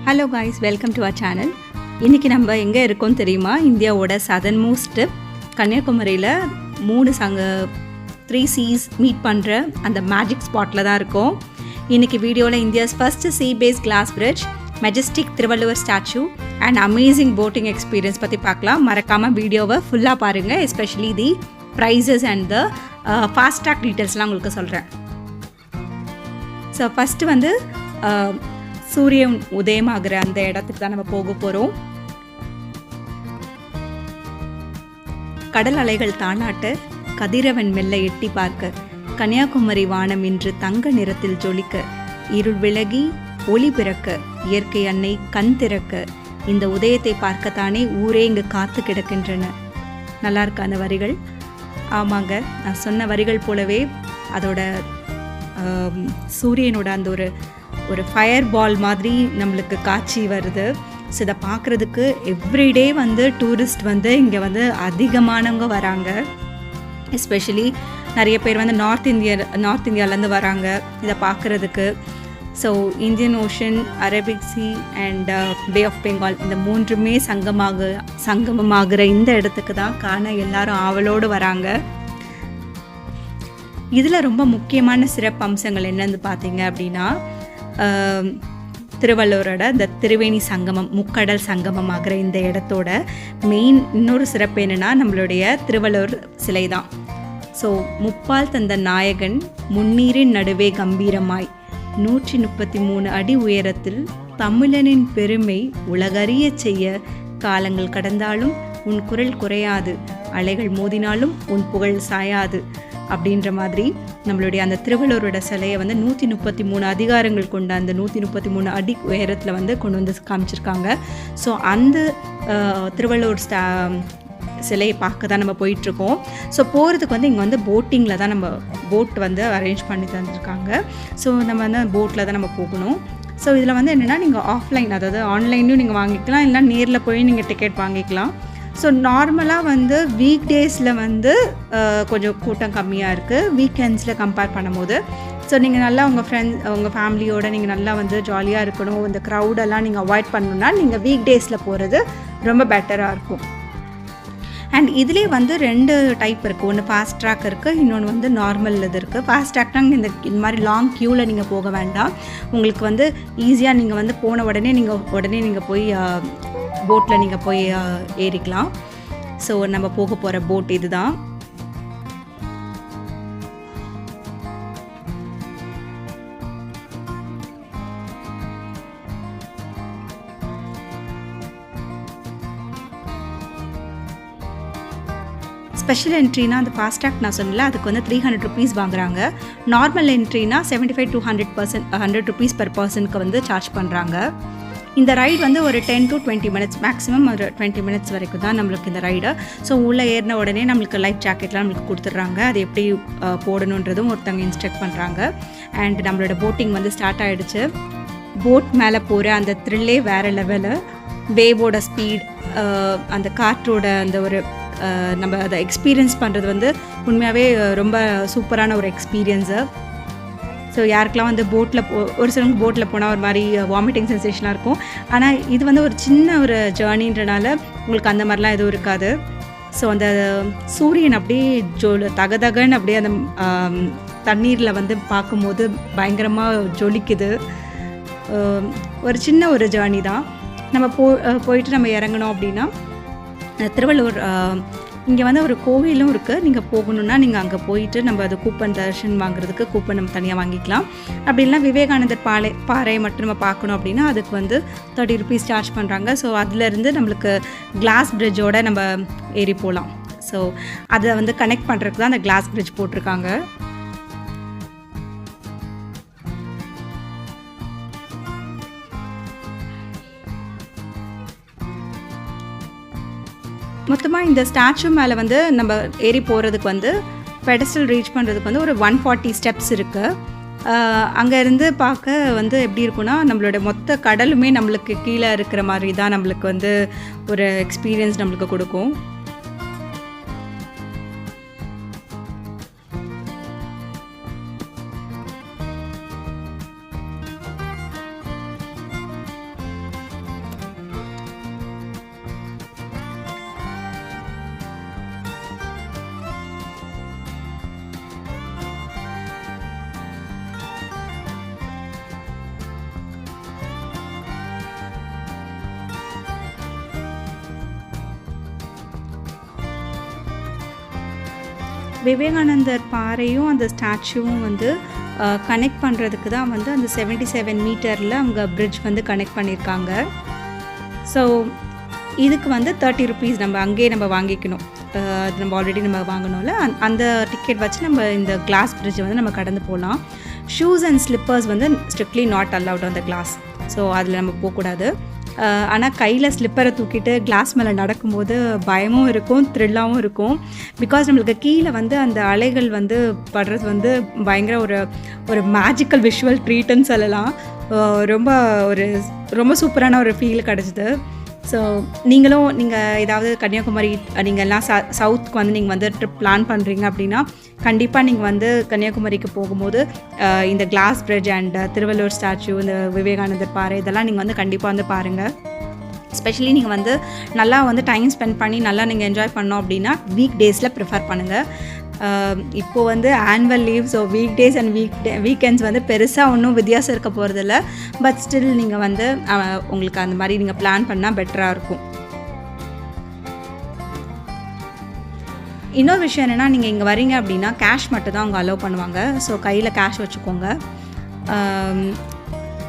Hello guys, welcome to our channel. இன்றைக்கி நம்ம எங்கே இருக்கோம் தெரியுமா? இந்தியாவோட சதர்ன் மோஸ்ட் கன்னியாகுமரியில் 3 சீஸ் மீட் பண்ணுற அந்த மேஜிக் ஸ்பாட்டில் தான் இருக்கோம். இன்றைக்கி வீடியோவில் India's first sea base glass bridge, majestic Thiruvalluvar statue and amazing boating experience பற்றி பார்க்கலாம். மறக்காமல் வீடியோவை ஃபுல்லாக பாருங்கள். Especially the prices and the fast track டீட்டெயில்ஸ்லாம் உங்களுக்கு சொல்கிறேன். ஸோ ஃபஸ்ட்டு வந்து சூரியன் உதயமாகிற அந்த இடத்துக்கு தான் நம்ம போக போகிறோம். கடல் அலைகள் தாளாட்ட, கதிரவன் மெல்ல எட்டி பார்க்க, கன்னியாகுமரி வானம் இன்று தங்க நிறத்தில் ஜொலிக்க, இருள் விலகி ஒளி பிறக்க, இயற்கை அன்னை கண் திறக்க, இந்த உதயத்தை பார்க்கத்தானே ஊரே இங்கு காத்து கிடக்கின்றன. நல்லா இருக்கு அந்த வரிகள். ஆமாங்க, நான் சொன்ன வரிகள் போலவே அதோட சூரியனோட அந்த ஒரு ஃபயர் பால் மாதிரி நம்மளுக்கு காட்சி வருது. ஸோ இதை பார்க்குறதுக்கு எவ்ரிடே வந்து டூரிஸ்ட் வந்து இங்கே வந்து அதிகமானவங்க வராங்க. எஸ்பெஷலி நிறைய பேர் வந்து நார்த் இந்தியாவிலேருந்து வராங்க இதை பார்க்குறதுக்கு. So Indian ocean, Arabic sea and bay of Bengal, இந்த மூன்றுமே சங்கமமாகிற இந்த இடத்துக்கு தான் காண எல்லாரும் ஆவலோடு வராங்க. இதில் ரொம்ப முக்கியமான சிறப்பு அம்சங்கள் என்னன்னு பார்த்தீங்க அப்படின்னா, திருவள்ளுவரோட இந்த திரிவேணி சங்கமம், முக்கடல் சங்கமம் ஆகிற இந்த இடத்தோட மெயின் இன்னொரு சிறப்பு என்னென்னா நம்மளுடைய திருவள்ளுவர் சிலை தான். ஸோ முப்பால் தந்த நாயகன் முன்னீரின் நடுவே கம்பீரமாய் 133 அடி உயரத்தில் தமிழனின் பெருமை உலகறிய செய்ய, காலங்கள் கடந்தாலும் உன் குரல் குறையாது, அலைகள் மோதினாலும் உன் புகழ் சாயாது அப்படின்ற மாதிரி நம்மளுடைய அந்த திருவள்ளுவரோட சிலையை வந்து 133 அதிகாரங்கள் கொண்ட அந்த 133 அடி உயரத்தில் வந்து கொண்டு வந்து காமிச்சிருக்காங்க. ஸோ அந்த திருவள்ளுவர் சிலையை பார்க்க தான் நம்ம போயிட்டுருக்கோம். ஸோ போகிறதுக்கு வந்து இங்கே வந்து போட்டிங்கில் தான் நம்ம போட் வந்து அரேஞ்ச் பண்ணி தந்துருக்காங்க. ஸோ நம்ம வந்து போட்டில் தான் நம்ம போகணும். ஸோ இதில் வந்து என்னென்னா, நீங்கள் ஆஃப்லைன், அதாவது ஆன்லைன்லையும் நீங்கள் வாங்கிக்கலாம், இல்லைனா நேரில் போய் நீங்கள் டிக்கெட் வாங்கிக்கலாம். ஸோ நார்மலாக வந்து வீக் டேஸில் வந்து கொஞ்சம் கூட்டம் கம்மியாக இருக்குது, வீக்கெண்ட்ஸில் கம்பேர் பண்ணும்போது. ஸோ நீங்கள் நல்லா உங்கள் ஃப்ரெண்ட்ஸ், உங்கள் ஃபேமிலியோடு நீங்கள் நல்லா வந்து ஜாலியாக இருக்கணும், இந்த க்ரௌடெல்லாம் நீங்கள் அவாய்ட் பண்ணணுன்னா நீங்கள் வீக் டேஸில் போகிறது ரொம்ப பெட்டராக இருக்கும். அண்ட் இதிலே வந்து 2 டைப் இருக்குது. ஒன்று ஃபாஸ்ட் ட்ராக் இருக்குது, இன்னொன்று வந்து நார்மல் இது இருக்குது. ஃபாஸ்ட் ட்ராக்னால் இந்த மாதிரி லாங் க்யூவில் நீங்கள் போக வேண்டாம். உங்களுக்கு வந்து ஈஸியாக நீங்கள் வந்து போன உடனே நீங்கள் போய் போட்டில் நீங்கள் போய் ஏறிக்கலாம். ஸோ நம்ம போக போகிற போட் இது தான். ஸ்பெஷல் என்ட்ரினா அந்த ஃபாஸ்ட் ட்ராக் நான் சொன்னல, அதுக்கு வந்து 300 rupees வாங்குறாங்க. நார்மல் என்ட்ரினா 75 to 100 rupees per பர்சனுக்கு வந்து சார்ஜ் பண்ணுறாங்க. இந்த ரைடு வந்து ஒரு 10 to 20 minutes, மேக்ஸிமம் ஒரு 20 minutes வரைக்கும் தான் நம்மளுக்கு இந்த ரைடு. ஸோ உள்ளே ஏறின உடனே நம்மளுக்கு லைஃப் ஜாக்கெட்லாம் நம்மளுக்கு கொடுத்துட்றாங்க. அது எப்படி போடணுன்றதும் ஒருத்தவங்க இன்ஸ்ட்ரக்ட் பண்ணுறாங்க. அண்ட் நம்மளோட போட்டிங் வந்து ஸ்டார்ட் ஆகிடுச்சு. போட் மேலே போகிற அந்த த்ரில்லே வேறு லெவலு. வேவோட ஸ்பீட், அந்த காற்றோட அந்த ஒரு நம்ம அதை எக்ஸ்பீரியன்ஸ் பண்ணுறது வந்து உண்மையாகவே ரொம்ப சூப்பரான ஒரு எக்ஸ்பீரியன்ஸு. ஸோ யாருக்கெல்லாம் வந்து ஒரு சிலவங்க போட்டில் போனால் ஒரு மாதிரி வாமிட்டிங் சென்சேஷனாக இருக்கும். ஆனால் இது வந்து ஒரு சின்ன ஒரு ஜேர்னின்றனால உங்களுக்கு அந்த மாதிரிலாம் எதுவும் இருக்காது. ஸோ அந்த சூரியன் அப்படியே தகதகன்னு அப்படியே அந்த தண்ணீரில் வந்து பார்க்கும்போது பயங்கரமாக ஜொலிக்குது. ஒரு சின்ன ஒரு ஜேர்னி தான். நம்ம போயிட்டு நம்ம இறங்கணும் அப்படின்னா திருவள்ளுவர் இங்கே வந்து ஒரு கோவிலும் இருக்குது. நீங்கள் போகணுன்னா நீங்கள் அங்கே போயிட்டு நம்ம அது கூப்பன் தர்ஷன் வாங்குறதுக்கு கூப்பன் நம்ம தனியாக வாங்கிக்கலாம். அப்படி இல்லைனா விவேகானந்தர் பாறை மட்டும் நம்ம பார்க்கணும் அப்படின்னா அதுக்கு வந்து 30 rupees சார்ஜ் பண்ணுறாங்க. ஸோ அதுலேருந்து நம்மளுக்கு கிளாஸ் பிரிட்ஜோடு நம்ம ஏறி போகலாம். ஸோ அதை வந்து கனெக்ட் பண்ணுறதுக்கு தான் அந்த கிளாஸ் பிரிட்ஜ் போட்டிருக்காங்க. மொத்தமாக இந்த ஸ்டாச்சு மேலே வந்து நம்ம ஏறி போகிறதுக்கு வந்து பெடஸ்டல் ரீச் பண்ணுறதுக்கு வந்து ஒரு 140 steps இருக்குது. அங்கே இருந்து பார்க்க வந்து எப்படி இருக்குன்னா, நம்மளோட மொத்த கடலுமே நம்மளுக்கு கீழே இருக்கிற மாதிரி தான் நம்மளுக்கு வந்து ஒரு எக்ஸ்பீரியன்ஸ் நம்மளுக்கு கொடுக்கும். விவேகானந்தர் பாறையும் அந்த ஸ்டாச்சுவும் வந்து கனெக்ட் பண்ணுறதுக்கு தான் வந்து அந்த 77 மீட்டரில் அவங்க பிரிட்ஜ் வந்து கனெக்ட் பண்ணியிருக்காங்க. ஸோ இதுக்கு வந்து 30 ருபீஸ் நம்ம அங்கேயே நம்ம வாங்கிக்கணும். அது நம்ம ஆல்ரெடி நம்ம வாங்கணும்ல, அந்த டிக்கெட் வச்சு நம்ம இந்த கிளாஸ் பிரிட்ஜை வந்து நம்ம கடந்து போகலாம். ஷூஸ் அண்ட் ஸ்லிப்பர்ஸ் வந்து strictly not allowed on the glass. So அதில் நம்ம போகக்கூடாது. ஆனால் கையில் ஸ்லிப்பரை தூக்கிட்டு கிளாஸ் மேலே நடக்கும்போது பயமும் இருக்கும், த்ரில்லாகவும் இருக்கும். பிகாஸ் நம்மளுக்கு கீழே வந்து அந்த அலைகள் வந்து படுறது வந்து பயங்கர ஒரு மேஜிக்கல் விஷுவல் ட்ரீட்டுன்னு சொல்லலாம். ரொம்ப சூப்பரான ஒரு ஃபீல் கிடச்சிது. ஸோ நீங்கள் ஏதாவது கன்னியாகுமரி நீங்கள் எல்லாம் சவுத்துக்கு வந்து நீங்கள் வந்து ட்ரிப் பிளான் பண்ணுறீங்க அப்படின்னா கண்டிப்பாக நீங்கள் வந்து கன்னியாகுமரிக்கு போகும்போது இந்த glass bridge and Thiruvalluvar statue, இந்த விவேகானந்தர் பாறை இதெல்லாம் நீங்கள் வந்து கண்டிப்பாக வந்து பாருங்கள். எஸ்பெஷலி நீங்கள் வந்து நல்லா வந்து டைம் ஸ்பெண்ட் பண்ணி நல்லா நீங்கள் என்ஜாய் பண்ணோம் அப்படின்னா வீக் டேஸில் ப்ரிஃபர் பண்ணுங்கள். இப்போது வந்து annual leave, so week days and weekends வந்து பெருசாக ஒன்றும் வித்தியாசம் இருக்க போகிறதில்ல. பட் ஸ்டில் நீங்கள் வந்து உங்களுக்கு அந்த மாதிரி நீங்கள் பிளான் பண்ணால் பெட்டராக இருக்கும். இன்னொரு விஷயம் என்னென்னா, நீங்கள் இங்கே வரீங்க அப்படின்னா கேஷ் மட்டும் தான் அவங்க அலோவ் பண்ணுவாங்க. ஸோ கையில் கேஷ் வச்சுக்கோங்க.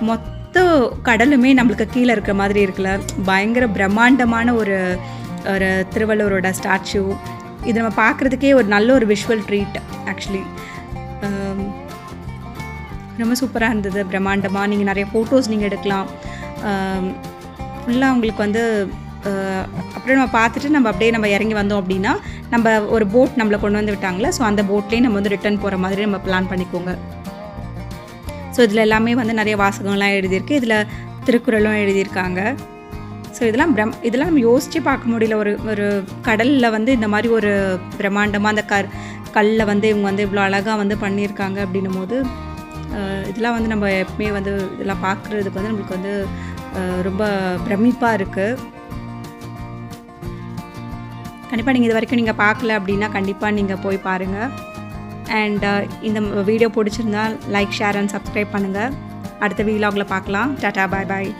மொத்த கடலுமே நம்மளுக்கு கீழே இருக்கிற மாதிரி இருக்குல்ல, பயங்கர பிரம்மாண்டமான ஒரு திருவள்ளுவரோட ஸ்டாச்சு. இது நம்ம பார்க்குறதுக்கே ஒரு நல்ல ஒரு விஷுவல் ட்ரீட். ஆக்சுவலி ரொம்ப சூப்பராக இருந்தது, பிரம்மாண்டமாக. நீங்கள் நிறைய ஃபோட்டோஸ் நீங்கள் எடுக்கலாம். ஃபுல்லாக உங்களுக்கு வந்து அப்படியே நம்ம பார்த்துட்டு நம்ம அப்படியே நம்ம இறங்கி வந்தோம் அப்படின்னா நம்ம ஒரு போட் நம்மளை கொண்டு வந்து விட்டாங்களே, ஸோ அந்த போட்லேயே நம்ம வந்து ரிட்டர்ன் போகிற மாதிரி நம்ம பிளான் பண்ணிக்கோங்க. ஸோ இதில் எல்லாமே வந்து நிறைய வாசகங்கள்லாம் எழுதியிருக்கு. இதில் திருக்குறளும் எழுதியிருக்காங்க. ஸோ இதெல்லாம் நம்ம யோசித்து பார்க்க முடியல. ஒரு கடலில் வந்து இந்த மாதிரி ஒரு பிரம்மாண்டமாக அந்த கல்லில் வந்து இவங்க வந்து இவ்வளோ அழகாக வந்து பண்ணியிருக்காங்க அப்படின்னும் போது இதெல்லாம் வந்து நம்ம எப்பவுமே வந்து இதெல்லாம் பார்க்குறதுக்கு வந்து நம்மளுக்கு வந்து ரொம்ப பிரமிப்பாக இருக்குது. கண்டிப்பாக நீங்கள் இது வரைக்கும் நீங்கள் பார்க்கல அப்படின்னா கண்டிப்பாக நீங்கள் போய் பாருங்கள். அண்ட் இந்த வீடியோ பிடிச்சிருந்தால் லைக், ஷேர் அண்ட் சப்ஸ்கிரைப் பண்ணுங்கள். அடுத்த வீலாகில் பார்க்கலாம். டாடா, பாய் பாய்.